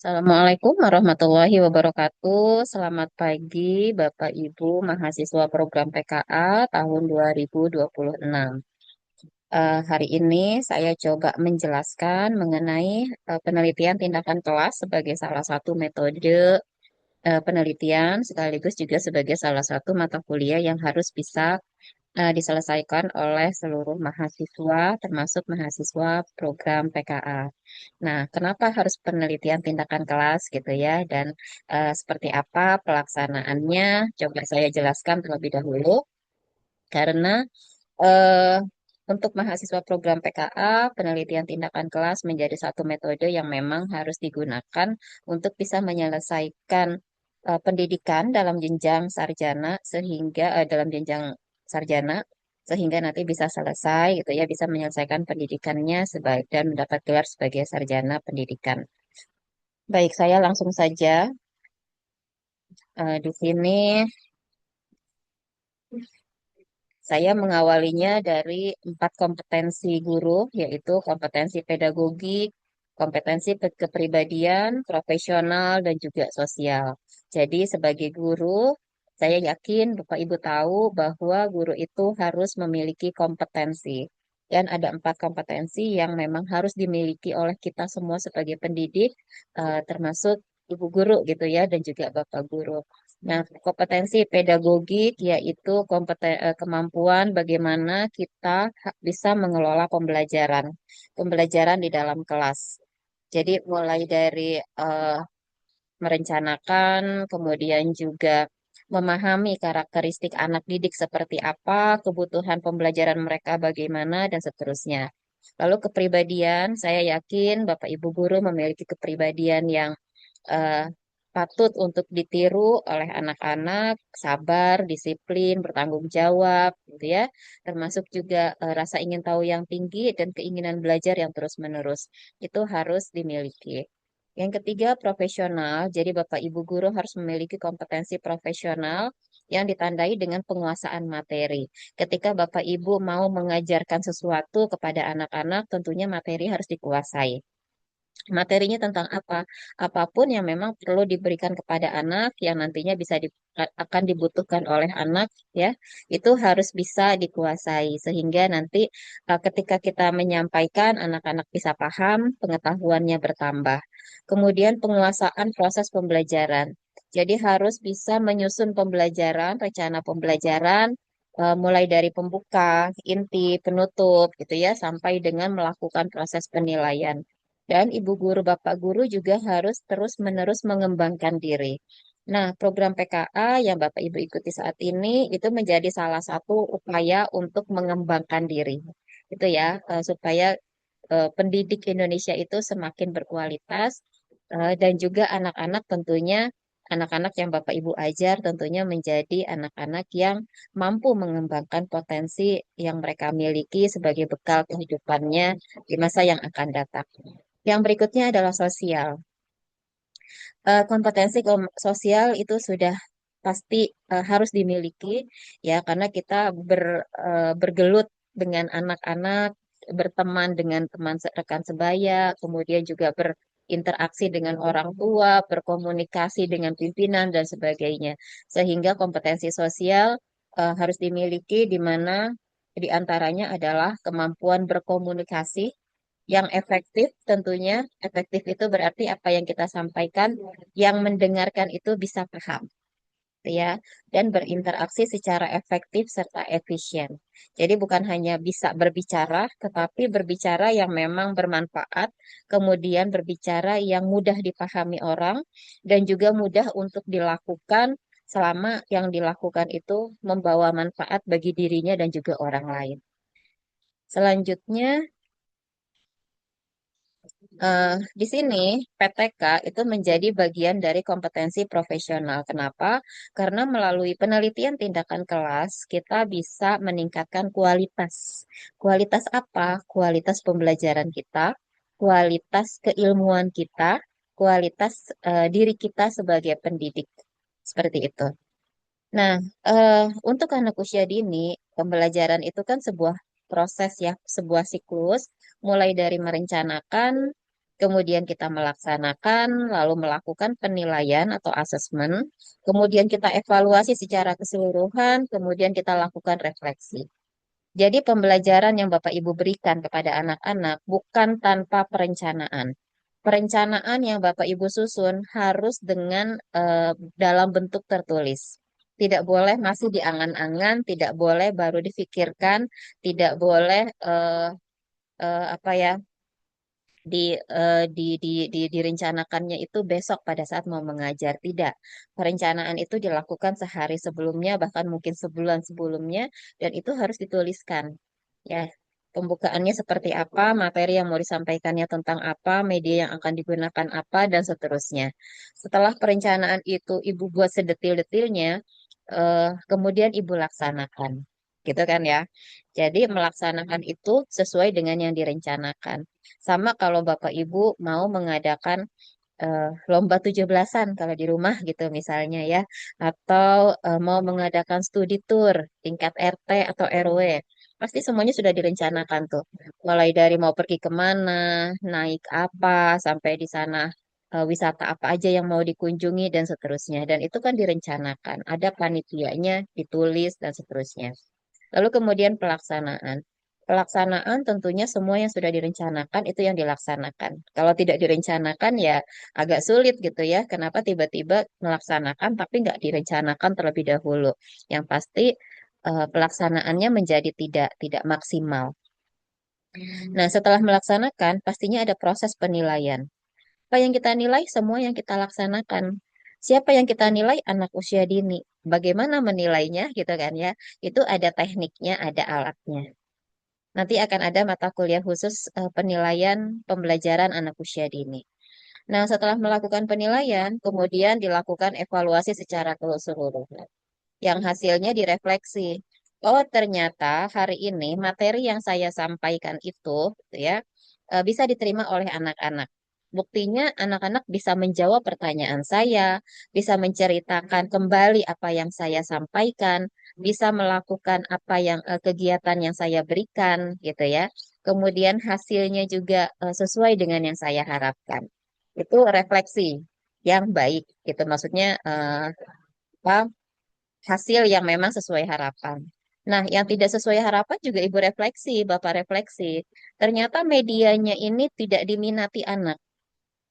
Assalamualaikum warahmatullahi wabarakatuh. Selamat pagi, Bapak Ibu mahasiswa program PKA tahun 2026. Hari ini saya coba menjelaskan mengenai penelitian tindakan kelas sebagai salah satu metode penelitian sekaligus juga sebagai salah satu mata kuliah yang harus bisa diselesaikan oleh seluruh mahasiswa, termasuk mahasiswa program PKA. Nah, kenapa harus penelitian tindakan kelas gitu ya? Dan seperti apa pelaksanaannya? Coba saya jelaskan terlebih dahulu. Karena eh, untuk mahasiswa program PKA, penelitian tindakan kelas menjadi satu metode yang memang harus digunakan untuk bisa menyelesaikan pendidikan dalam jenjang sarjana dalam jenjang sarjana sehingga nanti bisa selesai gitu ya, bisa menyelesaikan pendidikannya sebaik dan mendapat gelar sebagai sarjana pendidikan. Baik, saya langsung saja di sini saya mengawalinya dari 4 kompetensi guru, yaitu kompetensi pedagogik, kompetensi kepribadian, profesional, dan juga sosial. Jadi sebagai guru, saya yakin Bapak Ibu tahu bahwa guru itu harus memiliki kompetensi. Dan ada 4 kompetensi yang memang harus dimiliki oleh kita semua sebagai pendidik, termasuk ibu guru gitu ya, dan juga bapak guru. Nah, kompetensi pedagogik yaitu kemampuan bagaimana kita bisa mengelola pembelajaran di dalam kelas. Jadi mulai dari eh, merencanakan, kemudian juga memahami karakteristik anak didik seperti apa, kebutuhan pembelajaran mereka bagaimana, dan seterusnya. Lalu kepribadian, saya yakin Bapak Ibu guru memiliki kepribadian yang eh, patut untuk ditiru oleh anak-anak, sabar, disiplin, bertanggung jawab, gitu ya. Termasuk juga rasa ingin tahu yang tinggi dan keinginan belajar yang terus-menerus. Itu harus dimiliki. Yang ketiga, profesional. Jadi Bapak Ibu guru harus memiliki kompetensi profesional yang ditandai dengan penguasaan materi. Ketika Bapak Ibu mau mengajarkan sesuatu kepada anak-anak, tentunya materi harus dikuasai. Materinya tentang apa? Apapun yang memang perlu diberikan kepada anak yang nantinya akan dibutuhkan oleh anak ya, itu harus bisa dikuasai sehingga nanti ketika kita menyampaikan anak-anak bisa paham, pengetahuannya bertambah. Kemudian penguasaan proses pembelajaran. Jadi harus bisa menyusun pembelajaran, rencana pembelajaran mulai dari pembuka, inti, penutup gitu ya, sampai dengan melakukan proses penilaian. Dan ibu guru, bapak guru juga harus terus-menerus mengembangkan diri. Nah, program PKA yang Bapak Ibu ikuti saat ini itu menjadi salah satu upaya untuk mengembangkan diri. Itu ya, supaya pendidik Indonesia itu semakin berkualitas dan juga anak-anak tentunya anak-anak yang Bapak Ibu ajar tentunya menjadi anak-anak yang mampu mengembangkan potensi yang mereka miliki sebagai bekal kehidupannya di masa yang akan datang. Yang berikutnya adalah sosial. Sosial itu sudah pasti harus dimiliki ya karena kita bergelut dengan anak-anak, berteman dengan rekan sebaya, kemudian juga berinteraksi dengan orang tua, berkomunikasi dengan pimpinan dan sebagainya. Sehingga kompetensi sosial harus dimiliki di mana di antaranya adalah kemampuan berkomunikasi yang efektif tentunya. Efektif itu berarti apa yang kita sampaikan, yang mendengarkan itu bisa paham, gitu ya, dan berinteraksi secara efektif serta efisien. Jadi bukan hanya bisa berbicara, tetapi berbicara yang memang bermanfaat, kemudian berbicara yang mudah dipahami orang, dan juga mudah untuk dilakukan selama yang dilakukan itu membawa manfaat bagi dirinya dan juga orang lain. Selanjutnya, di sini PTK itu menjadi bagian dari kompetensi profesional. Kenapa? Karena melalui penelitian tindakan kelas, kita bisa meningkatkan kualitas. Kualitas apa? Kualitas pembelajaran kita, kualitas keilmuan kita, kualitas diri kita sebagai pendidik. Seperti itu. Nah, untuk anak usia dini, pembelajaran itu kan sebuah proses ya, sebuah siklus, mulai dari merencanakan, kemudian kita melaksanakan, lalu melakukan penilaian atau asesmen, kemudian kita evaluasi secara keseluruhan, kemudian kita lakukan refleksi. Jadi pembelajaran yang Bapak Ibu berikan kepada anak-anak bukan tanpa perencanaan. Perencanaan yang Bapak Ibu susun harus dengan dalam bentuk tertulis. Tidak boleh masih di angan-angan, tidak boleh baru difikirkan, tidak boleh apa ya direncanakannya itu besok pada saat mau mengajar. Tidak. Perencanaan itu dilakukan sehari sebelumnya, bahkan mungkin sebulan sebelumnya, dan itu harus dituliskan. Ya, pembukaannya seperti apa, materi yang mau disampaikannya tentang apa, media yang akan digunakan apa, dan seterusnya. Setelah perencanaan itu Ibu buat sedetil-detilnya, kemudian Ibu laksanakan. Gitu kan ya. Jadi melaksanakan itu sesuai dengan yang direncanakan. Sama kalau Bapak Ibu mau mengadakan lomba 17-an kalau di rumah gitu misalnya ya, atau mau mengadakan studi tour tingkat RT atau RW, pasti semuanya sudah direncanakan tuh. Mulai dari mau pergi kemana, naik apa, sampai di sana wisata apa aja yang mau dikunjungi dan seterusnya. Dan itu kan direncanakan, ada panitianya, ditulis dan seterusnya. Lalu kemudian pelaksanaan. Pelaksanaan tentunya semua yang sudah direncanakan itu yang dilaksanakan. Kalau tidak direncanakan ya agak sulit gitu ya. Kenapa tiba-tiba melaksanakan tapi nggak direncanakan terlebih dahulu. Yang pasti pelaksanaannya menjadi tidak maksimal. Nah, setelah melaksanakan pastinya ada proses penilaian. Apa yang kita nilai? Semua yang kita laksanakan. Siapa yang kita nilai? Anak usia dini. Bagaimana menilainya gitu kan ya? Itu ada tekniknya, ada alatnya. Nanti akan ada mata kuliah khusus penilaian pembelajaran anak usia dini. Nah, setelah melakukan penilaian, kemudian dilakukan evaluasi secara keseluruhan. Yang hasilnya direfleksi. Oh, ternyata hari ini materi yang saya sampaikan itu, gitu ya, bisa diterima oleh anak-anak. Buktinya, anak-anak bisa menjawab pertanyaan saya, bisa menceritakan kembali apa yang saya sampaikan, bisa melakukan apa yang kegiatan yang saya berikan, gitu ya. Kemudian hasilnya juga sesuai dengan yang saya harapkan. Itu refleksi yang baik, gitu. Maksudnya apa? Hasil yang memang sesuai harapan. Nah, yang tidak sesuai harapan juga Ibu refleksi, Bapak refleksi. Ternyata medianya ini tidak diminati anak.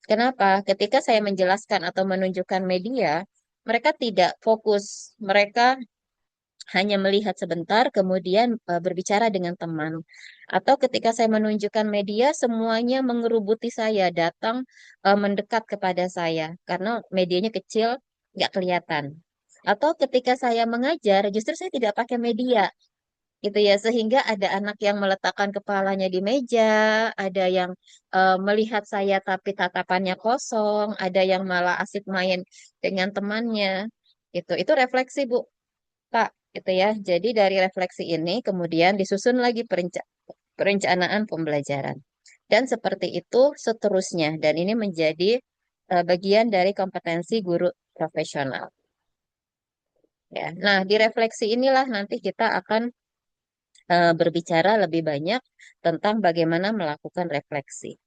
Kenapa? Ketika saya menjelaskan atau menunjukkan media, mereka tidak fokus. Mereka hanya melihat sebentar, kemudian berbicara dengan teman. Atau ketika saya menunjukkan media, semuanya mengerubuti saya, datang mendekat kepada saya, karena medianya kecil, nggak kelihatan. Atau ketika saya mengajar, justru saya tidak pakai media, gitu ya, sehingga ada anak yang meletakkan kepalanya di meja, ada yang melihat saya tapi tatapannya kosong, ada yang malah asik main dengan temannya. Itu refleksi, Bu. Pak, gitu ya. Jadi dari refleksi ini kemudian disusun lagi perencanaan pembelajaran. Dan seperti itu seterusnya. Dan ini menjadi bagian dari kompetensi guru profesional. Ya. Nah, di refleksi inilah nanti kita akan berbicara lebih banyak tentang bagaimana melakukan refleksi.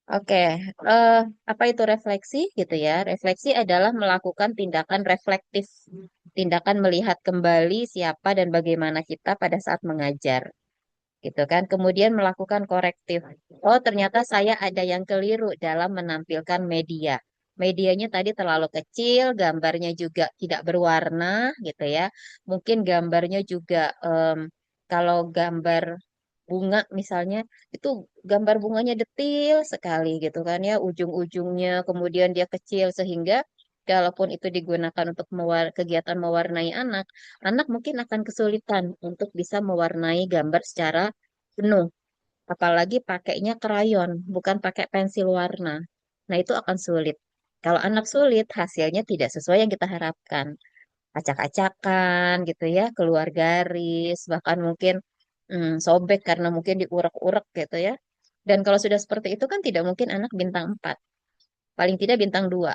Oke, eh, apa itu refleksi gitu ya? Refleksi adalah melakukan tindakan reflektif, tindakan melihat kembali siapa dan bagaimana kita pada saat mengajar, gitu kan? Kemudian melakukan korektif. Oh, ternyata saya ada yang keliru dalam menampilkan media. Medianya tadi terlalu kecil, gambarnya juga tidak berwarna, gitu ya. Mungkin gambarnya juga kalau gambar bunga misalnya itu gambar bunganya detil sekali gitu kan ya ujung-ujungnya kemudian dia kecil sehingga kalaupun itu digunakan untuk kegiatan mewarnai anak, anak mungkin akan kesulitan untuk bisa mewarnai gambar secara penuh. Apalagi pakainya krayon, bukan pakai pensil warna. Nah, itu akan sulit. Kalau anak sulit, hasilnya tidak sesuai yang kita harapkan. Acak-acakan gitu ya, keluar garis, bahkan mungkin sobek karena mungkin diurak-urak gitu ya. Dan kalau sudah seperti itu kan tidak mungkin anak bintang 4, paling tidak bintang 2.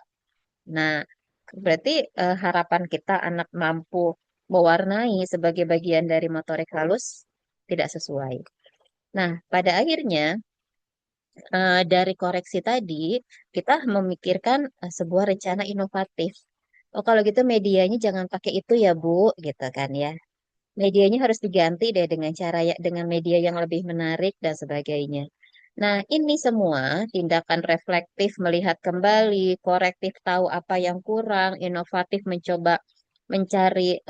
Nah, berarti harapan kita anak mampu mewarnai sebagai bagian dari motorik halus tidak sesuai. Nah, pada akhirnya Dari koreksi tadi, kita memikirkan sebuah rencana inovatif. Oh, kalau gitu medianya jangan pakai itu ya, Bu, gitu kan ya. Medianya harus diganti deh dengan cara ya, dengan media yang lebih menarik dan sebagainya. Nah, ini semua tindakan reflektif melihat kembali, korektif tahu apa yang kurang, inovatif mencoba mencari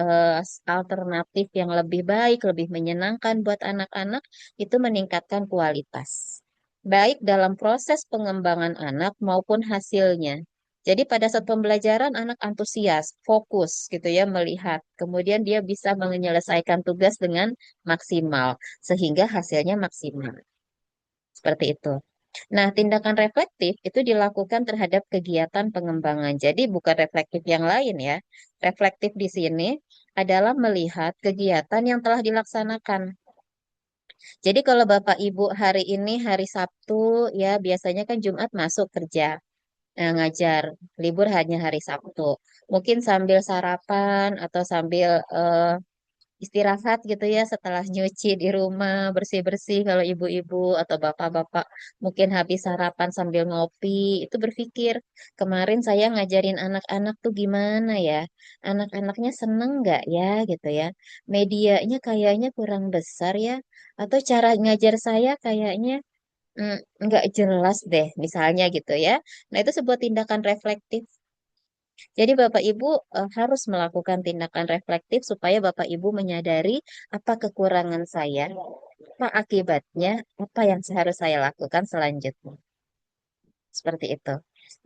alternatif yang lebih baik, lebih menyenangkan buat anak-anak, itu meningkatkan kualitas. Baik dalam proses pengembangan anak maupun hasilnya. Jadi pada saat pembelajaran anak antusias, fokus gitu ya melihat. Kemudian dia bisa menyelesaikan tugas dengan maksimal sehingga hasilnya maksimal. Seperti itu. Nah, tindakan reflektif itu dilakukan terhadap kegiatan pengembangan. Jadi bukan reflektif yang lain ya. Reflektif di sini adalah melihat kegiatan yang telah dilaksanakan. Jadi kalau Bapak Ibu hari ini hari Sabtu ya biasanya kan Jumat masuk kerja. Ngajar. Libur hanya hari Sabtu. Mungkin sambil sarapan atau sambil istirahat gitu ya setelah nyuci di rumah, bersih-bersih kalau ibu-ibu atau bapak-bapak mungkin habis sarapan sambil ngopi, itu berpikir, kemarin saya ngajarin anak-anak tuh gimana ya? Anak-anaknya seneng nggak ya gitu ya? Medianya kayaknya kurang besar ya? Atau cara ngajar saya kayaknya mm, nggak jelas deh, misalnya gitu ya. Nah, itu sebuah tindakan reflektif. Jadi Bapak Ibu harus melakukan tindakan reflektif supaya Bapak Ibu menyadari apa kekurangan saya, apa akibatnya, apa yang harus saya lakukan selanjutnya. Seperti itu.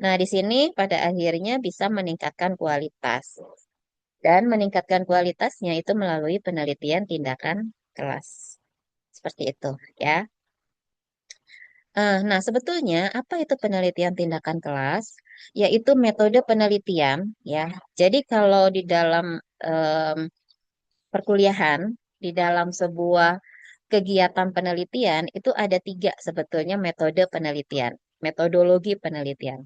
Nah, di sini pada akhirnya bisa meningkatkan kualitas. Dan meningkatkan kualitasnya itu melalui penelitian tindakan kelas. Seperti itu, ya. Nah, sebetulnya apa itu penelitian tindakan kelas? Yaitu metode penelitian, ya. Jadi kalau di dalam em, perkuliahan, di dalam sebuah kegiatan penelitian itu ada tiga sebetulnya metode penelitian, metodologi penelitian.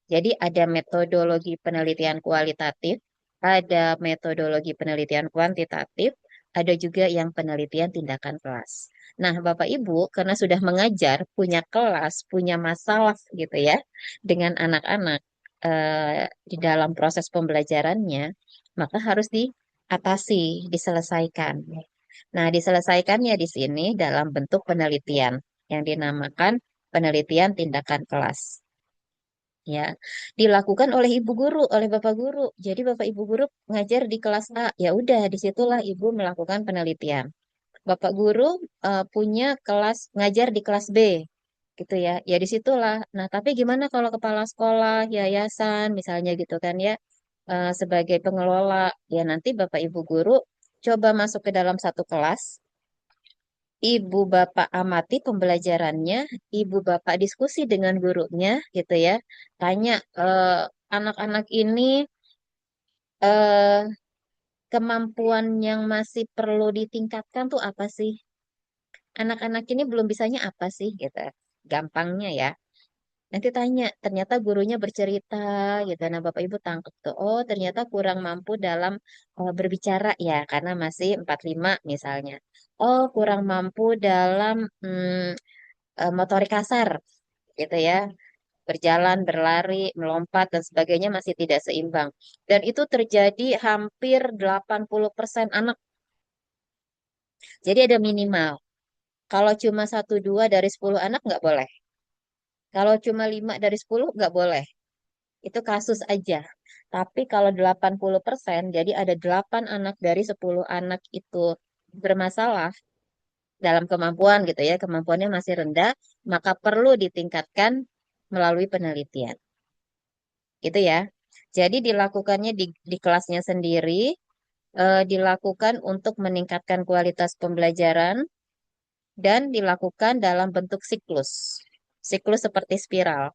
Jadi ada metodologi penelitian kualitatif, ada metodologi penelitian kuantitatif, ada juga yang penelitian tindakan kelas. Nah, Bapak Ibu, karena sudah mengajar, punya kelas, punya masalah gitu ya, dengan anak-anak di dalam proses pembelajarannya, maka harus diatasi, diselesaikan. Nah, diselesaikannya di sini dalam bentuk penelitian yang dinamakan penelitian tindakan kelas. Ya, dilakukan oleh ibu guru, oleh bapak guru. Jadi bapak ibu guru ngajar di kelas A, ya udah disitulah ibu melakukan penelitian. Bapak guru punya kelas ngajar di kelas B, gitu ya. Ya disitulah. Nah, tapi gimana kalau kepala sekolah, yayasan, misalnya gitu kan ya, sebagai pengelola, ya nanti bapak ibu guru coba masuk ke dalam satu kelas. Ibu bapak amati pembelajarannya, ibu bapak diskusi dengan gurunya, gitu ya. Tanya anak-anak ini eh, kemampuan yang masih perlu ditingkatkan tuh apa sih? Anak-anak ini belum bisanya apa sih, gitu. Gampangnya ya. Nanti tanya, ternyata gurunya bercerita, gitu. Nah, bapak ibu tangkap tuh. Oh, ternyata kurang mampu dalam berbicara ya, karena masih 45 misalnya. Oh, kurang mampu dalam motorik kasar gitu ya. Berjalan, berlari, melompat dan sebagainya masih tidak seimbang. Dan itu terjadi hampir 80% anak. Jadi ada minimal. Kalau cuma satu dua dari 10 anak nggak boleh. Kalau cuma 5 dari 10 nggak boleh. Itu kasus aja. Tapi kalau 80%, jadi ada 8 anak dari 10 anak itu bermasalah dalam kemampuan gitu ya, kemampuannya masih rendah, maka perlu ditingkatkan melalui penelitian. Gitu ya. Jadi dilakukannya di kelasnya sendiri, dilakukan untuk meningkatkan kualitas pembelajaran dan dilakukan dalam bentuk siklus. Siklus seperti spiral.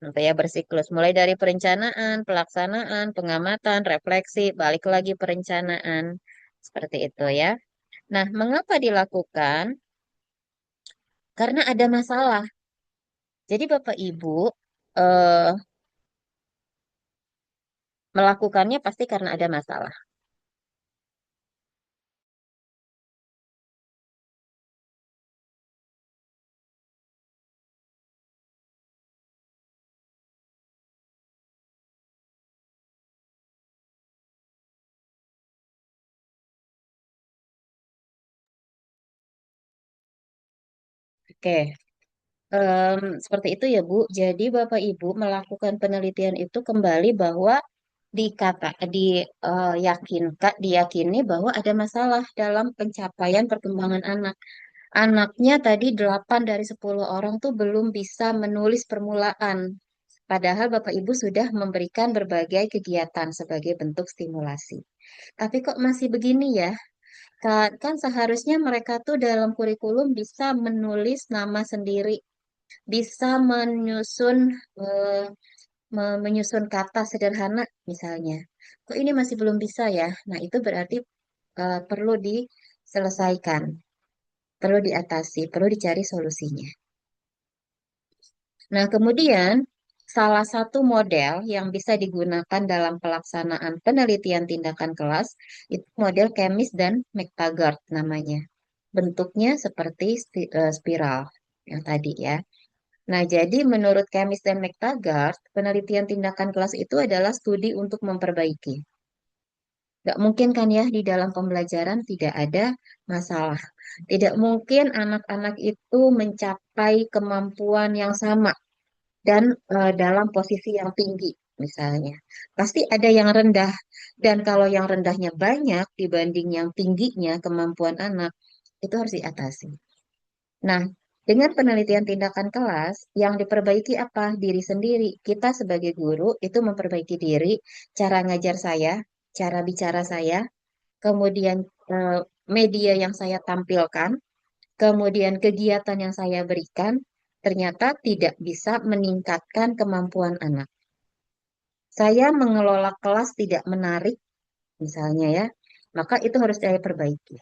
Gitu ya, bersiklus. Mulai dari perencanaan, pelaksanaan, pengamatan, refleksi, balik lagi perencanaan. Seperti itu ya. Nah, mengapa dilakukan? Karena ada masalah. Jadi Bapak Ibu eh, melakukannya pasti karena ada masalah. Oke, seperti itu ya Bu. Jadi Bapak Ibu melakukan penelitian itu kembali bahwa diyakini bahwa ada masalah dalam pencapaian perkembangan anak. Anaknya tadi 8 dari 10 orang tuh belum bisa menulis permulaan. Padahal Bapak Ibu sudah memberikan berbagai kegiatan sebagai bentuk stimulasi. Tapi kok masih begini ya? Kan seharusnya mereka tuh dalam kurikulum bisa menulis nama sendiri, bisa eh, menyusun kata sederhana misalnya. Kok ini masih belum bisa ya? Nah, itu berarti perlu diselesaikan, perlu diatasi, perlu dicari solusinya. Nah, kemudian salah satu model yang bisa digunakan dalam pelaksanaan penelitian tindakan kelas itu model Chemis dan McTaggart namanya. Bentuknya seperti spiral yang tadi ya. Nah, jadi menurut Chemis dan McTaggart, penelitian tindakan kelas itu adalah studi untuk memperbaiki. Gak mungkin kan ya di dalam pembelajaran tidak ada masalah. Tidak mungkin anak-anak itu mencapai kemampuan yang sama dan dalam posisi yang tinggi misalnya. Pasti ada yang rendah. Dan kalau yang rendahnya banyak dibanding yang tingginya kemampuan anak, itu harus diatasi. Nah, dengan penelitian tindakan kelas, yang diperbaiki apa? Diri sendiri. Kita sebagai guru itu memperbaiki diri, cara ngajar saya, cara bicara saya, kemudian eh, media yang saya tampilkan, kemudian kegiatan yang saya berikan, ternyata tidak bisa meningkatkan kemampuan anak. Saya mengelola kelas tidak menarik, misalnya ya, maka itu harus saya perbaiki.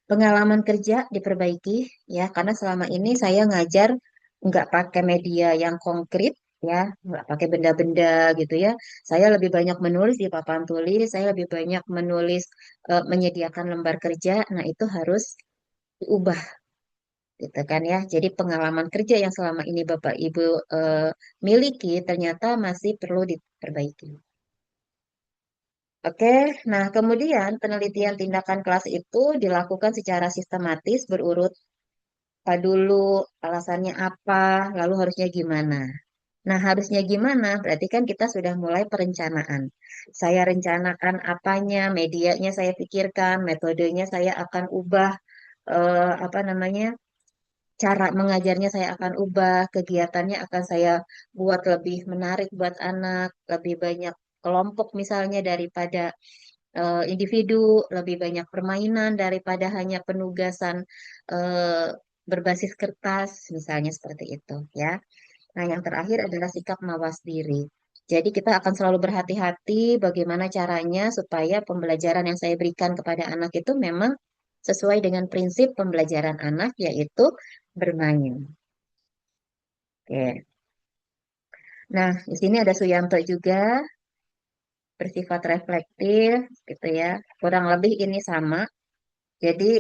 Pengalaman kerja diperbaiki ya, karena selama ini saya ngajar nggak pakai media yang konkret ya, nggak pakai benda-benda gitu ya. Saya lebih banyak menulis di papan tulis, saya lebih banyak menulis menyediakan lembar kerja. Nah, itu harus diubah gitu kan ya. Jadi pengalaman kerja yang selama ini Bapak Ibu eh, miliki ternyata masih perlu diperbaiki. Oke, nah kemudian penelitian tindakan kelas itu dilakukan secara sistematis berurut apa dulu, alasannya apa, lalu harusnya gimana. Nah, harusnya gimana? Berarti kan kita sudah mulai perencanaan. Saya rencanakan apanya, medianya saya pikirkan, metodenya saya akan ubah, apa namanya, cara mengajarnya saya akan ubah, kegiatannya akan saya buat lebih menarik buat anak, lebih banyak kelompok misalnya daripada individu, lebih banyak permainan daripada hanya penugasan eh, berbasis kertas, misalnya seperti itu, ya. Nah, yang terakhir adalah sikap mawas diri. Jadi kita akan selalu berhati-hati bagaimana caranya supaya pembelajaran yang saya berikan kepada anak itu memang sesuai dengan prinsip pembelajaran anak, yaitu bermain. Oke. Nah, di sini ada Suyanto juga bersifat reflektif, gitu ya. Kurang lebih ini sama. Jadi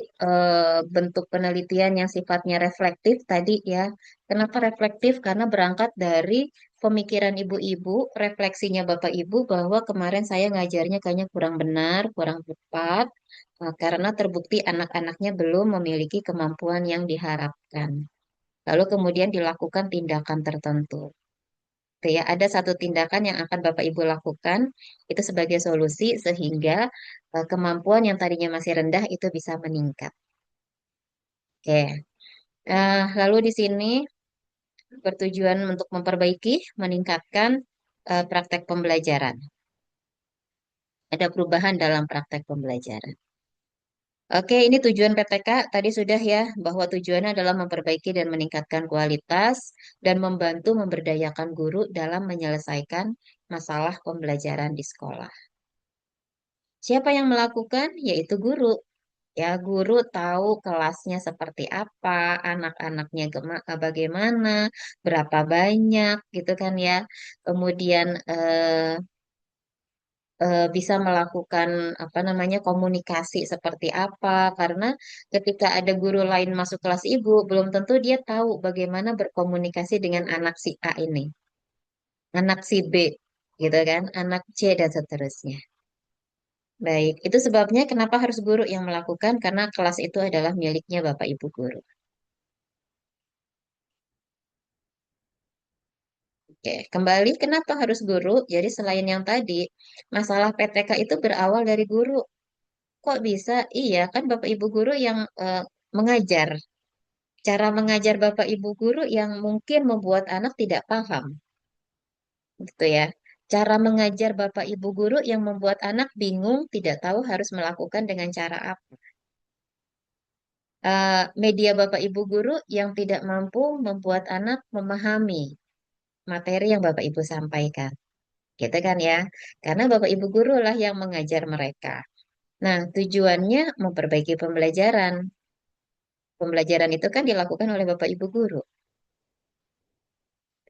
bentuk penelitian yang sifatnya reflektif tadi ya. Kenapa reflektif? Karena berangkat dari pemikiran ibu-ibu, refleksinya bapak ibu bahwa kemarin saya ngajarnya kayaknya kurang benar, kurang tepat, karena terbukti anak-anaknya belum memiliki kemampuan yang diharapkan. Lalu kemudian dilakukan tindakan tertentu. Gitu ya, ada satu tindakan yang akan Bapak Ibu lakukan itu sebagai solusi sehingga kemampuan yang tadinya masih rendah itu bisa meningkat. Oke. Lalu di sini bertujuan untuk memperbaiki, meningkatkan praktek pembelajaran. Ada perubahan dalam praktek pembelajaran. Oke, ini tujuan PTK tadi sudah ya, bahwa tujuannya adalah memperbaiki dan meningkatkan kualitas dan membantu memberdayakan guru dalam menyelesaikan masalah pembelajaran di sekolah. Siapa yang melakukan? Yaitu guru. Ya, guru tahu kelasnya seperti apa, anak-anaknya bagaimana, berapa banyak, gitu kan ya. Kemudian bisa melakukan apa namanya komunikasi seperti apa, karena ketika ada guru lain masuk kelas ibu, belum tentu dia tahu bagaimana berkomunikasi dengan anak si A ini, anak si B, gitu kan, anak C dan seterusnya. Baik, itu sebabnya kenapa harus guru yang melakukan, karena kelas itu adalah miliknya Bapak Ibu guru. Oke, kembali kenapa harus guru? Jadi selain yang tadi, masalah PTK itu berawal dari guru. Kok bisa? Iya, kan Bapak Ibu guru yang mengajar. Cara mengajar Bapak Ibu guru yang mungkin membuat anak tidak paham, gitu ya. Cara mengajar Bapak Ibu guru yang membuat anak bingung, tidak tahu harus melakukan dengan cara apa. Media Bapak Ibu guru yang tidak mampu membuat anak memahami materi yang Bapak Ibu sampaikan. Gitu kan ya. Karena Bapak Ibu guru lah yang mengajar mereka. Nah, tujuannya memperbaiki pembelajaran. Pembelajaran itu kan dilakukan oleh Bapak Ibu guru.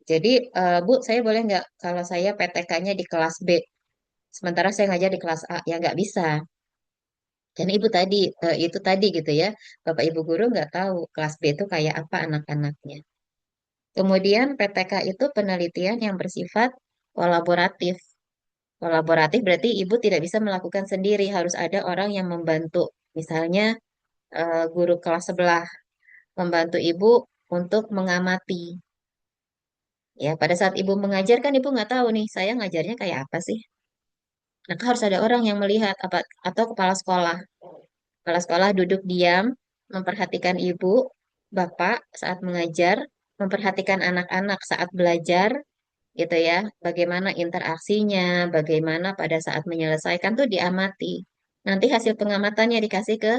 Jadi, Bu, saya boleh nggak kalau saya PTK-nya di kelas B, sementara saya ngajar di kelas A? Ya nggak bisa. Dan Ibu tadi, itu tadi gitu ya, Bapak Ibu guru nggak tahu kelas B itu kayak apa anak-anaknya. Kemudian PTK itu penelitian yang bersifat kolaboratif. Kolaboratif berarti ibu tidak bisa melakukan sendiri, harus ada orang yang membantu. Misalnya guru kelas sebelah membantu ibu untuk mengamati. Ya, pada saat ibu mengajar kan ibu nggak tahu nih, saya ngajarnya kayak apa sih. Maka harus ada orang yang melihat apa atau kepala sekolah. Kepala sekolah duduk diam, memperhatikan ibu, bapak saat mengajar, memperhatikan anak-anak saat belajar, gitu ya. Bagaimana interaksinya, bagaimana pada saat menyelesaikan tuh diamati. Nanti hasil pengamatannya dikasih ke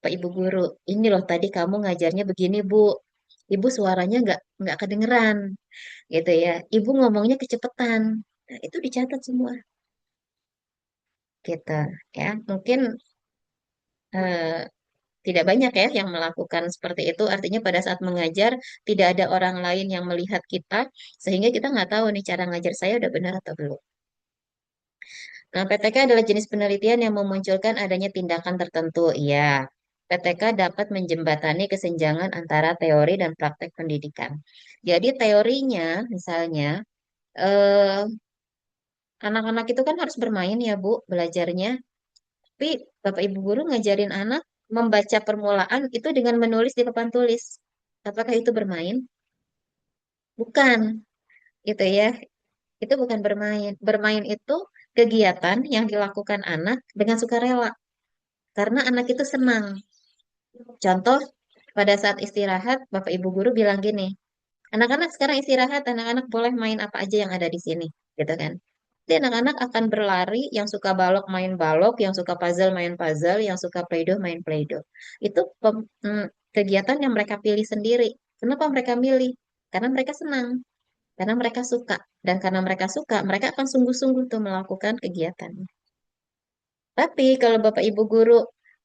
Pak Ibu guru. Ini loh tadi kamu ngajarnya begini Bu. Ibu suaranya nggak kedengeran, gitu ya. Ibu ngomongnya kecepetan. Nah, itu dicatat semua, gitu ya. Mungkin eh, tidak banyak ya yang melakukan seperti itu. Artinya pada saat mengajar tidak ada orang lain yang melihat kita, sehingga kita nggak tahu nih cara ngajar saya udah benar atau belum. Nah, PTK adalah jenis penelitian yang memunculkan adanya tindakan tertentu. Iya, PTK dapat menjembatani kesenjangan antara teori dan praktek pendidikan. Jadi teorinya, misalnya, eh, anak-anak itu kan harus bermain ya, Bu, belajarnya. Tapi Bapak Ibu guru ngajarin anak membaca permulaan itu dengan menulis di papan tulis. Apakah itu bermain? Bukan, gitu ya. Itu bukan bermain. Bermain itu kegiatan yang dilakukan anak dengan sukarela. Karena anak itu senang. Contoh, pada saat istirahat, Bapak Ibu guru bilang gini, anak-anak sekarang istirahat, anak-anak boleh main apa aja yang ada di sini, gitu kan. Jadi anak-anak akan berlari, yang suka balok main balok, yang suka puzzle main puzzle, yang suka play-doh main play-doh. Itu kegiatan yang mereka pilih sendiri. Kenapa mereka milih? Karena mereka senang, karena mereka suka. Dan karena mereka suka, mereka akan sungguh-sungguh tuh melakukan kegiatan. Tapi kalau Bapak Ibu guru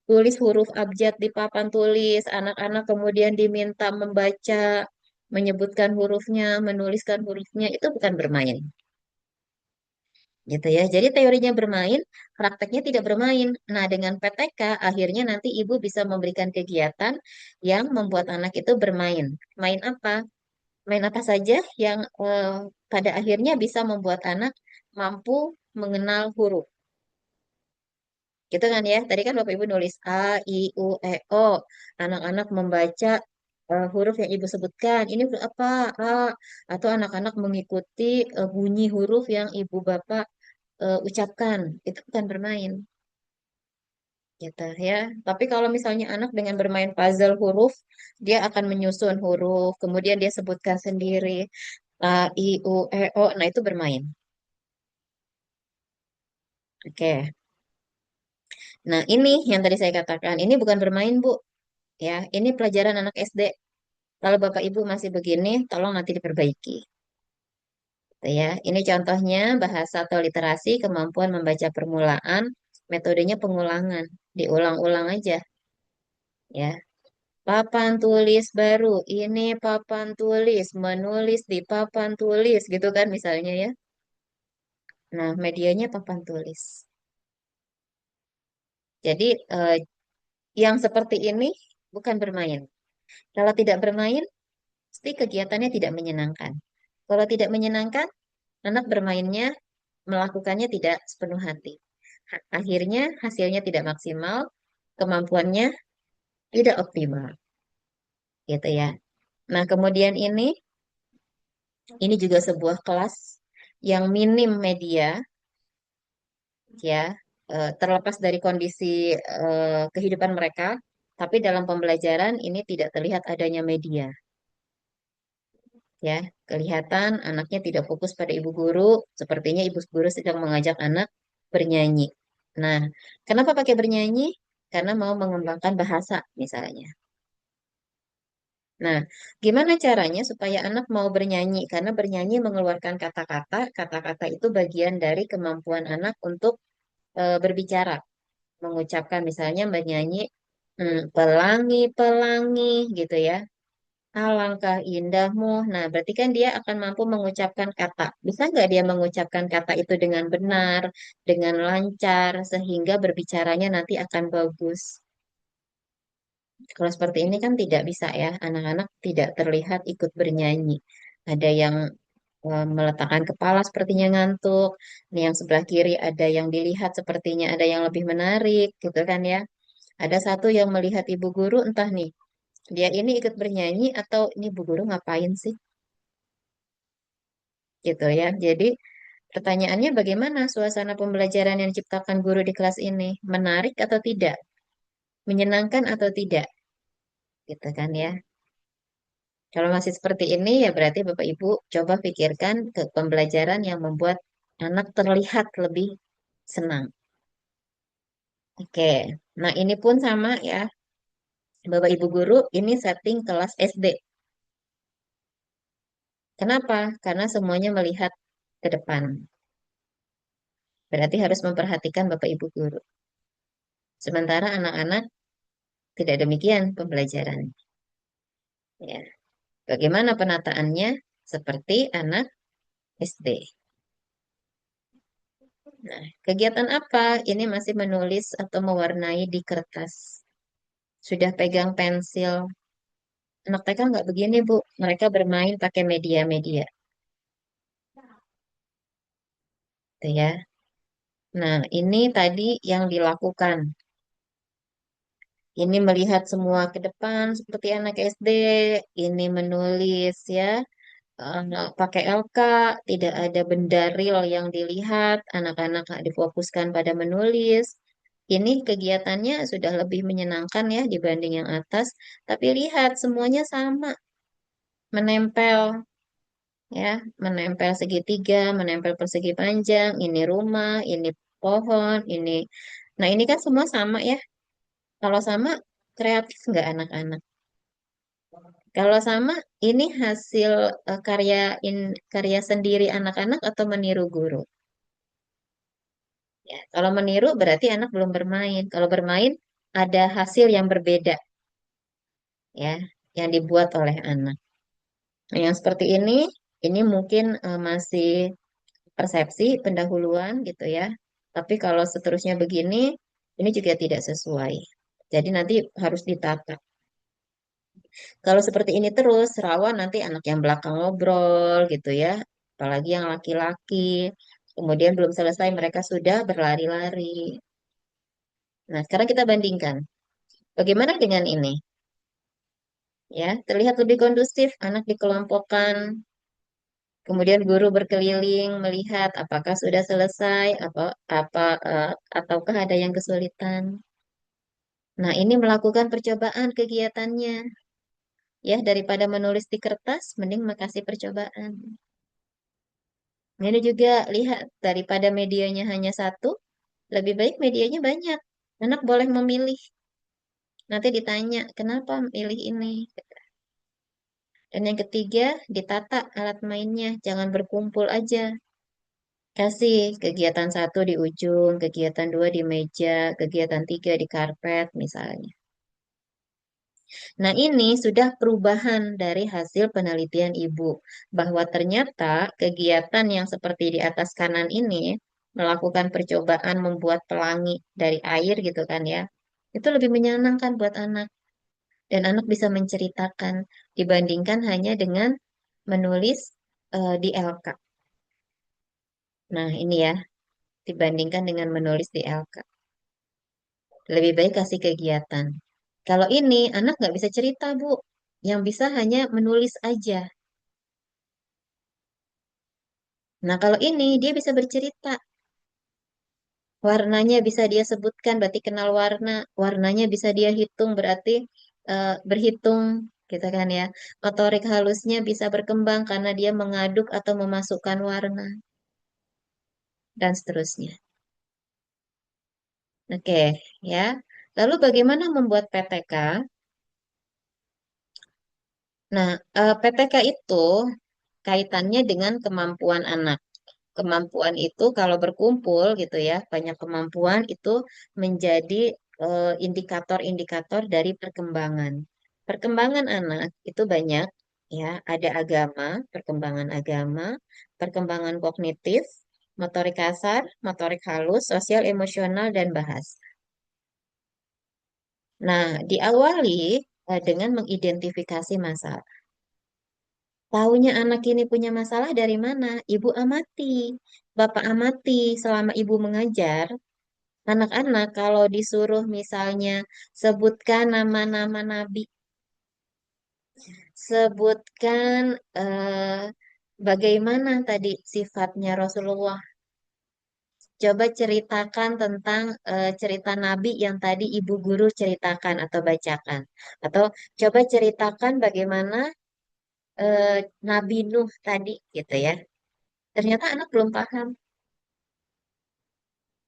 tulis huruf abjad di papan tulis, anak-anak kemudian diminta membaca, menyebutkan hurufnya, menuliskan hurufnya, itu bukan bermain. Gitu ya. Jadi teorinya bermain, prakteknya tidak bermain. Nah, dengan PTK akhirnya nanti ibu bisa memberikan kegiatan yang membuat anak itu bermain. Main apa? Main apa saja yang pada akhirnya bisa membuat anak mampu mengenal huruf. Gitu kan ya. Tadi kan Bapak Ibu nulis A, I, U, E, O. Anak-anak membaca huruf yang Ibu sebutkan. Ini huruf apa? A. Atau anak-anak mengikuti bunyi huruf yang Ibu Bapak ucapkan. Itu bukan bermain. Gitu ya. Tapi kalau misalnya anak dengan bermain puzzle huruf, dia akan menyusun huruf. Kemudian dia sebutkan sendiri. A, I, U, E, O. Nah, itu bermain. Oke. Nah, ini yang tadi saya katakan. Ini bukan bermain, Bu. Ya, ini pelajaran anak SD. Kalau Bapak Ibu masih begini, tolong nanti diperbaiki. Gitu ya. Ini contohnya bahasa atau literasi, kemampuan membaca permulaan, metodenya pengulangan. Diulang-ulang aja ya. Papan tulis baru, ini papan tulis, menulis di papan tulis gitu kan misalnya ya. Nah, medianya papan tulis. Jadi yang seperti ini bukan bermain. Kalau tidak bermain, pasti kegiatannya tidak menyenangkan. Kalau tidak menyenangkan, anak bermainnya melakukannya tidak sepenuh hati. Akhirnya hasilnya tidak maksimal, kemampuannya tidak optimal, gitu ya. Nah, kemudian ini Ini juga sebuah kelas yang minim media, ya, terlepas dari kondisi kehidupan mereka, tapi dalam pembelajaran ini tidak terlihat adanya media, ya. Kelihatan anaknya tidak fokus pada ibu guru, sepertinya ibu guru sedang mengajak anak bernyanyi. Nah, kenapa pakai bernyanyi? Karena mau mengembangkan bahasa, misalnya. Nah, gimana caranya supaya anak mau bernyanyi? Karena bernyanyi mengeluarkan kata-kata, kata-kata itu bagian dari kemampuan anak untuk berbicara, mengucapkan misalnya bernyanyi, pelangi, pelangi gitu ya. Alangkah indahmu. Nah, berarti kan dia akan mampu mengucapkan kata. Bisa nggak dia mengucapkan kata itu dengan benar, dengan lancar, sehingga berbicaranya nanti akan bagus. Kalau seperti ini kan tidak bisa ya, anak-anak tidak terlihat ikut bernyanyi. Ada yang meletakkan kepala sepertinya ngantuk. Nih yang sebelah kiri ada yang dilihat sepertinya ada yang lebih menarik gitu kan ya. Ada satu yang melihat ibu guru entah nih, dia ini ikut bernyanyi atau ini ibu guru ngapain sih gitu ya. Jadi pertanyaannya bagaimana suasana pembelajaran yang diciptakan guru di kelas ini? Menarik atau tidak? Menyenangkan atau tidak? Gitu kan ya. Kalau masih seperti ini, ya berarti Bapak Ibu coba pikirkan ke pembelajaran yang membuat anak terlihat lebih senang. Oke, nah ini pun sama ya, Bapak Ibu guru, ini setting kelas SD. Kenapa? Karena semuanya melihat ke depan. Berarti harus memperhatikan Bapak Ibu guru. Sementara anak-anak tidak demikian pembelajaran. Ya, bagaimana penataannya? Seperti anak SD. Nah, kegiatan apa? Ini masih menulis atau mewarnai di kertas. Sudah pegang pensil. Anak TK nggak begini, Bu. Mereka bermain pakai media-media. Gitu ya. Nah, ini tadi yang dilakukan. Ini melihat semua ke depan seperti anak SD. Ini menulis ya. Pakai LK, tidak ada benda real yang dilihat. Anak-anak difokuskan pada menulis. Ini kegiatannya sudah lebih menyenangkan ya dibanding yang atas. Tapi lihat, semuanya sama. Menempel ya, menempel segitiga, menempel persegi panjang, ini rumah, ini pohon, ini. Nah, ini kan semua sama ya. Kalau sama, kreatif nggak anak-anak? Kalau sama, ini hasil karya sendiri anak-anak atau meniru guru? Ya, kalau meniru berarti anak belum bermain. Kalau bermain, ada hasil yang berbeda ya, yang dibuat oleh anak. Nah, yang seperti ini mungkin masih persepsi pendahuluan gitu ya. Tapi kalau seterusnya begini, ini juga tidak sesuai. Jadi nanti harus ditata. Kalau seperti ini terus, rawan nanti anak yang belakang ngobrol gitu ya. Apalagi yang laki-laki. Kemudian belum selesai mereka sudah berlari-lari. Nah, sekarang kita bandingkan. Bagaimana dengan ini? Ya, terlihat lebih kondusif, anak dikelompokkan, kemudian guru berkeliling melihat apakah sudah selesai, ataukah ada yang kesulitan. Nah, ini melakukan percobaan kegiatannya. Ya, daripada menulis di kertas, mending makasih percobaan. Ini juga lihat, daripada medianya hanya satu, lebih baik medianya banyak. Anak boleh memilih. Nanti ditanya, kenapa milih ini? Dan yang ketiga, ditata alat mainnya. Jangan berkumpul aja. Kasih kegiatan satu di ujung, kegiatan dua di meja, kegiatan tiga di karpet misalnya. Nah ini sudah perubahan dari hasil penelitian Ibu. Bahwa ternyata kegiatan yang seperti di atas kanan ini, melakukan percobaan membuat pelangi dari air gitu kan ya. Itu lebih menyenangkan buat anak. Dan anak bisa menceritakan dibandingkan hanya dengan menulis di LK. Nah ini ya, dibandingkan dengan menulis di LK. Lebih baik kasih kegiatan. Kalau ini, anak nggak bisa cerita, Bu. Yang bisa hanya menulis aja. Nah, kalau ini dia bisa bercerita. Warnanya bisa dia sebutkan, berarti kenal warna. Warnanya bisa dia hitung, berarti berhitung, gitu kan ya. Motorik halusnya bisa berkembang karena dia mengaduk atau memasukkan warna, dan seterusnya. Oke, ya. Lalu bagaimana membuat PTK? Nah, PTK itu kaitannya dengan kemampuan anak. Kemampuan itu kalau berkumpul gitu ya, banyak kemampuan itu menjadi indikator-indikator dari perkembangan. Perkembangan anak itu banyak ya, ada agama, perkembangan agama, perkembangan kognitif, motorik kasar, motorik halus, sosial, emosional, dan bahasa. Nah, diawali dengan mengidentifikasi masalah. Taunya anak ini punya masalah dari mana? Ibu amati, bapak amati selama ibu mengajar. Anak-anak kalau disuruh misalnya sebutkan nama-nama nabi, sebutkan bagaimana tadi sifatnya Rasulullah. Coba ceritakan tentang cerita nabi yang tadi ibu guru ceritakan atau bacakan. Atau coba ceritakan bagaimana Nabi Nuh tadi gitu ya. Ternyata anak belum paham.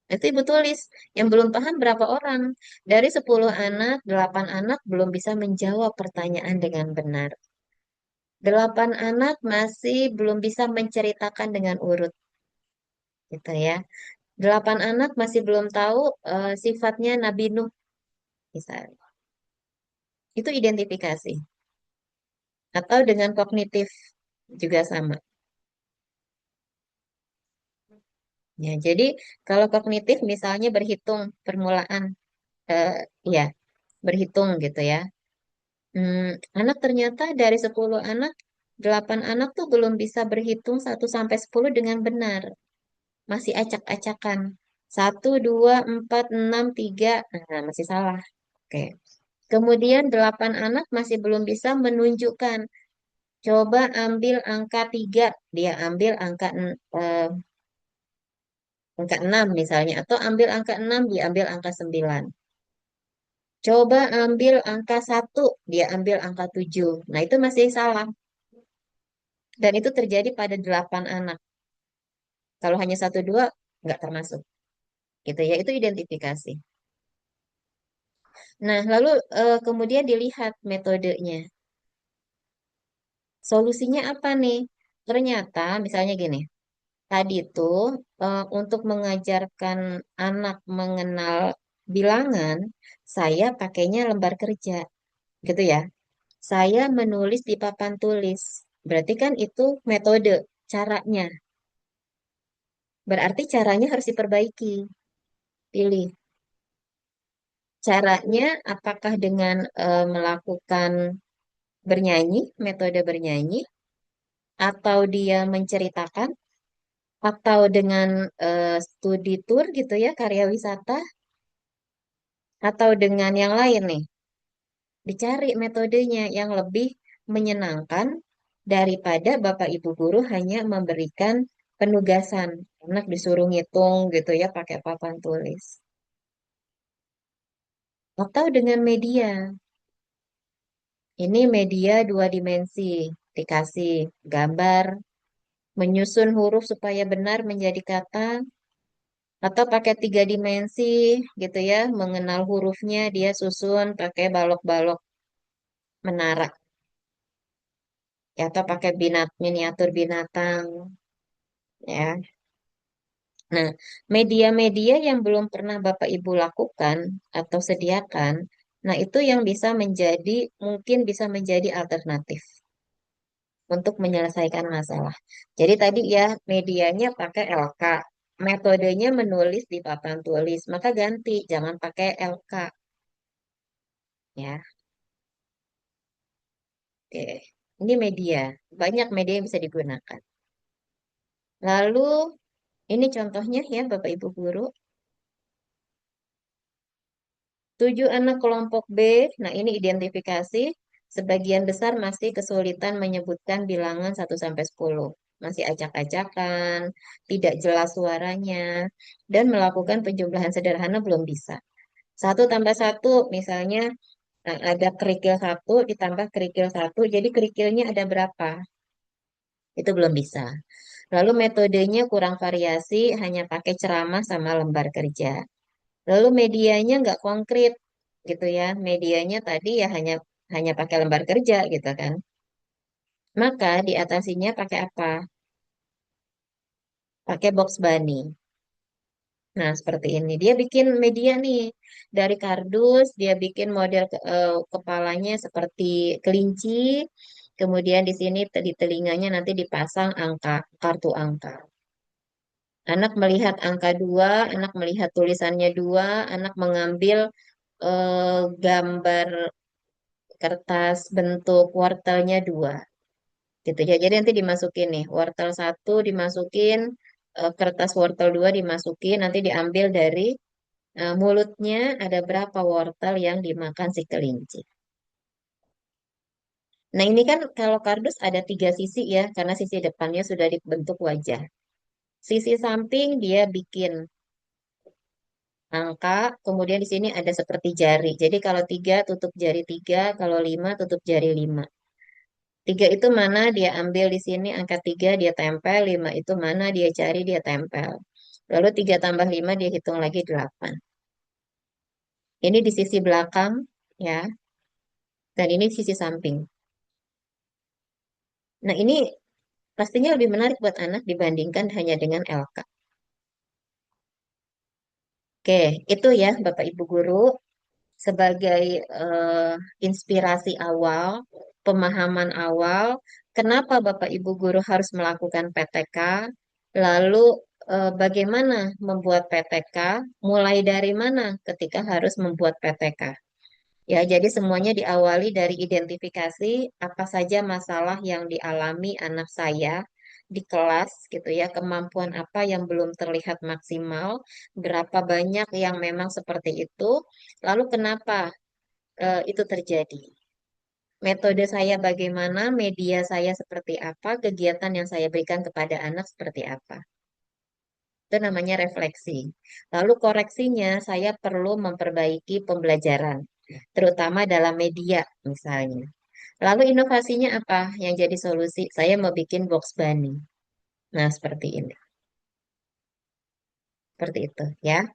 Itu ibu tulis. Yang belum paham berapa orang? Dari 10 anak, 8 anak belum bisa menjawab pertanyaan dengan benar. 8 anak masih belum bisa menceritakan dengan urut, gitu ya. 8 anak masih belum tahu sifatnya Nabi Nuh, misalnya. Itu identifikasi. Atau dengan kognitif juga sama. Ya, jadi kalau kognitif misalnya berhitung permulaan, eh, ya berhitung gitu ya. Anak ternyata dari 10 anak, 8 anak tuh belum bisa berhitung 1 sampai 10 dengan benar. Masih acak-acakan. 1, 2, 4, 6, 3, nah, masih salah. Oke. Kemudian 8 anak masih belum bisa menunjukkan. Coba ambil angka 3, dia ambil angka 6 misalnya. Atau ambil angka 6, dia ambil angka 9. Coba ambil angka 1, dia ambil angka 7. Nah, itu masih salah. Dan itu terjadi pada 8 anak. Kalau hanya 1, 2, nggak termasuk. Gitu ya, itu identifikasi. Nah, lalu kemudian dilihat metodenya. Solusinya apa nih? Ternyata, misalnya gini, tadi tuh untuk mengajarkan anak mengenal bilangan, saya pakainya lembar kerja, gitu ya. Saya menulis di papan tulis. Berarti kan itu metode, caranya. Berarti caranya harus diperbaiki. Pilih. Caranya apakah dengan melakukan bernyanyi, metode bernyanyi, atau dia menceritakan, atau dengan studi tour gitu ya, karya wisata, atau dengan yang lain nih. Dicari metodenya yang lebih menyenangkan daripada Bapak Ibu guru hanya memberikan penugasan. Anak disuruh ngitung gitu ya pakai papan tulis. Atau dengan media. Ini media 2 dimensi. Dikasih gambar, menyusun huruf supaya benar menjadi kata, atau pakai 3 dimensi gitu ya, mengenal hurufnya dia susun pakai balok-balok menara, ya, atau pakai miniatur binatang, ya. Nah, media-media yang belum pernah Bapak Ibu lakukan atau sediakan, nah itu yang bisa menjadi, mungkin bisa menjadi alternatif untuk menyelesaikan masalah. Jadi tadi ya, medianya pakai LK, metodenya menulis di papan tulis, maka ganti, jangan pakai LK, ya. Oke, ini media, banyak media yang bisa digunakan. Lalu, ini contohnya ya Bapak Ibu Guru, 7 anak kelompok B, nah ini identifikasi, sebagian besar masih kesulitan menyebutkan bilangan 1 sampai 10. masih acak-acakan, tidak jelas suaranya, dan melakukan penjumlahan sederhana belum bisa. Satu tambah satu, misalnya ada kerikil satu ditambah kerikil satu, jadi kerikilnya ada berapa? Itu belum bisa. Lalu metodenya kurang variasi, hanya pakai ceramah sama lembar kerja. Lalu medianya nggak konkret, gitu ya. Medianya tadi ya hanya hanya pakai lembar kerja, gitu kan. Maka diatasinya pakai apa? Pakai box bunny. Nah, seperti ini. Dia bikin media nih dari kardus, dia bikin model kepalanya seperti kelinci. Kemudian di sini di telinganya nanti dipasang angka, kartu angka. Anak melihat angka dua, anak melihat tulisannya dua, anak mengambil gambar kertas bentuk wortelnya dua. Gitu ya. Jadi nanti dimasukin nih, wortel satu dimasukin, kertas wortel dua dimasukin, nanti diambil dari mulutnya ada berapa wortel yang dimakan si kelinci. Nah ini kan kalau kardus ada tiga sisi ya, karena sisi depannya sudah dibentuk wajah. Sisi samping dia bikin angka, kemudian di sini ada seperti jari. Jadi kalau tiga tutup jari tiga, kalau lima tutup jari lima. Tiga itu mana dia ambil di sini, angka tiga dia tempel, lima itu mana dia cari dia tempel. Lalu tiga tambah lima dia hitung lagi delapan. Ini di sisi belakang ya, dan ini sisi samping. Nah ini pastinya lebih menarik buat anak dibandingkan hanya dengan LK. Oke, itu ya Bapak Ibu Guru sebagai eh, inspirasi awal, pemahaman awal, kenapa Bapak Ibu Guru harus melakukan PTK, lalu bagaimana membuat PTK, mulai dari mana ketika harus membuat PTK. Ya, jadi semuanya diawali dari identifikasi apa saja masalah yang dialami anak saya di kelas gitu ya, kemampuan apa yang belum terlihat maksimal, berapa banyak yang memang seperti itu, lalu kenapa itu terjadi. Metode saya bagaimana, media saya seperti apa, kegiatan yang saya berikan kepada anak seperti apa. Itu namanya refleksi. Lalu koreksinya saya perlu memperbaiki pembelajaran, terutama dalam media misalnya. Lalu inovasinya apa yang jadi solusi? Saya mau bikin box bunny. Nah, seperti ini. Seperti itu ya.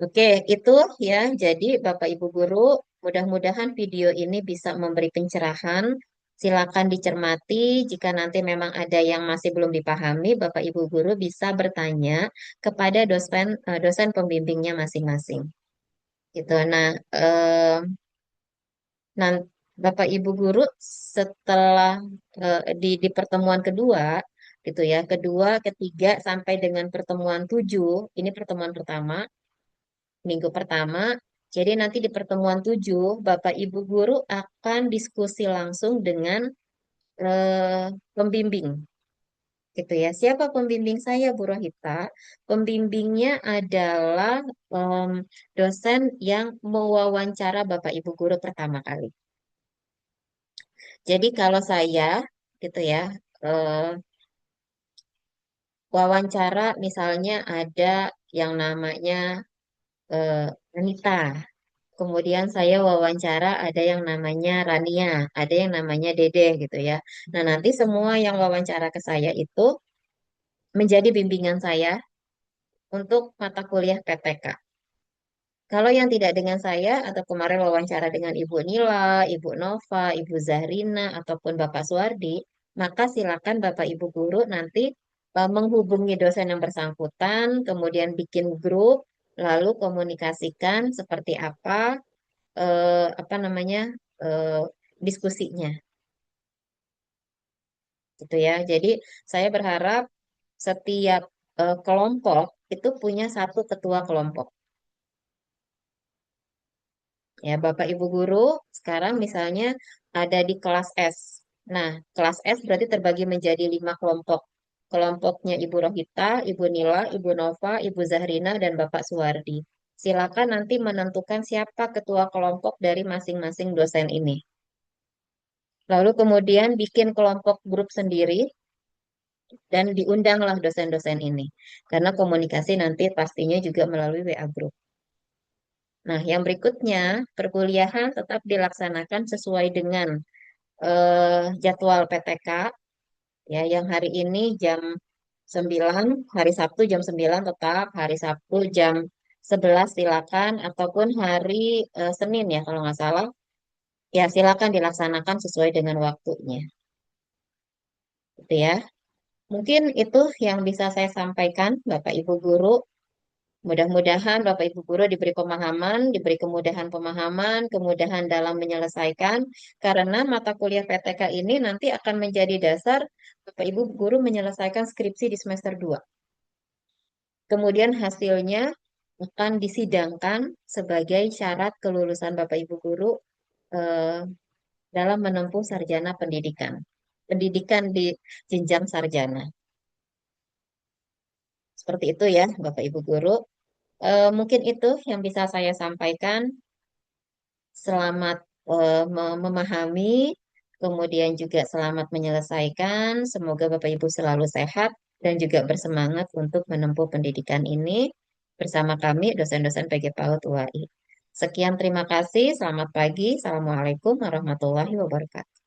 Oke, itu ya. Jadi Bapak Ibu Guru, mudah-mudahan video ini bisa memberi pencerahan. Silakan dicermati. Jika nanti memang ada yang masih belum dipahami, Bapak Ibu Guru bisa bertanya kepada dosen pembimbingnya masing-masing. Gitu. Nah, nanti Bapak Ibu Guru setelah di pertemuan kedua, gitu ya, kedua, ketiga sampai dengan pertemuan tujuh, ini pertemuan pertama. Minggu pertama. Jadi nanti di pertemuan tujuh, Bapak Ibu Guru akan diskusi langsung dengan pembimbing. Gitu ya. Siapa pembimbing saya, Bu Rohita? Pembimbingnya adalah em, dosen yang mewawancara Bapak Ibu Guru pertama kali. Jadi kalau saya, gitu ya, eh, wawancara misalnya ada yang namanya eh, Anita. Kemudian saya wawancara ada yang namanya Rania, ada yang namanya Dede gitu ya. Nah, nanti semua yang wawancara ke saya itu menjadi bimbingan saya untuk mata kuliah PTK. Kalau yang tidak dengan saya atau kemarin wawancara dengan Ibu Nila, Ibu Nova, Ibu Zahrina, ataupun Bapak Suwardi, maka silakan Bapak Ibu guru nanti menghubungi dosen yang bersangkutan, kemudian bikin grup, lalu komunikasikan seperti apa namanya eh, diskusinya gitu ya. Jadi saya berharap setiap kelompok itu punya satu ketua kelompok. Ya, Bapak Ibu guru sekarang misalnya ada di kelas S. Nah, kelas S berarti terbagi menjadi 5 kelompok. Kelompoknya Ibu Rohita, Ibu Nila, Ibu Nova, Ibu Zahrina, dan Bapak Suwardi. Silakan nanti menentukan siapa ketua kelompok dari masing-masing dosen ini. Lalu kemudian bikin kelompok grup sendiri. dan diundanglah dosen-dosen ini. Karena komunikasi nanti pastinya juga melalui WA Group. Nah, yang berikutnya, perkuliahan tetap dilaksanakan sesuai dengan jadwal PTK, ya, yang hari ini jam 9, hari Sabtu jam 9 tetap, hari Sabtu jam 11 silakan, ataupun hari Senin ya kalau nggak salah, ya silakan dilaksanakan sesuai dengan waktunya. Gitu ya. Mungkin itu yang bisa saya sampaikan, Bapak Ibu Guru. Mudah-mudahan Bapak Ibu Guru diberi pemahaman, diberi kemudahan pemahaman, kemudahan dalam menyelesaikan, karena mata kuliah PTK ini nanti akan menjadi dasar Bapak Ibu Guru menyelesaikan skripsi di semester 2. Kemudian hasilnya akan disidangkan sebagai syarat kelulusan Bapak Ibu Guru eh, dalam menempuh sarjana pendidikan. Pendidikan di jenjang sarjana. Seperti itu ya, Bapak Ibu Guru. Mungkin itu yang bisa saya sampaikan. Selamat memahami, kemudian juga selamat menyelesaikan. Semoga Bapak Ibu selalu sehat dan juga bersemangat untuk menempuh pendidikan ini bersama kami, dosen-dosen PG PAUD UAI. Sekian, terima kasih. Selamat pagi. Assalamualaikum warahmatullahi wabarakatuh.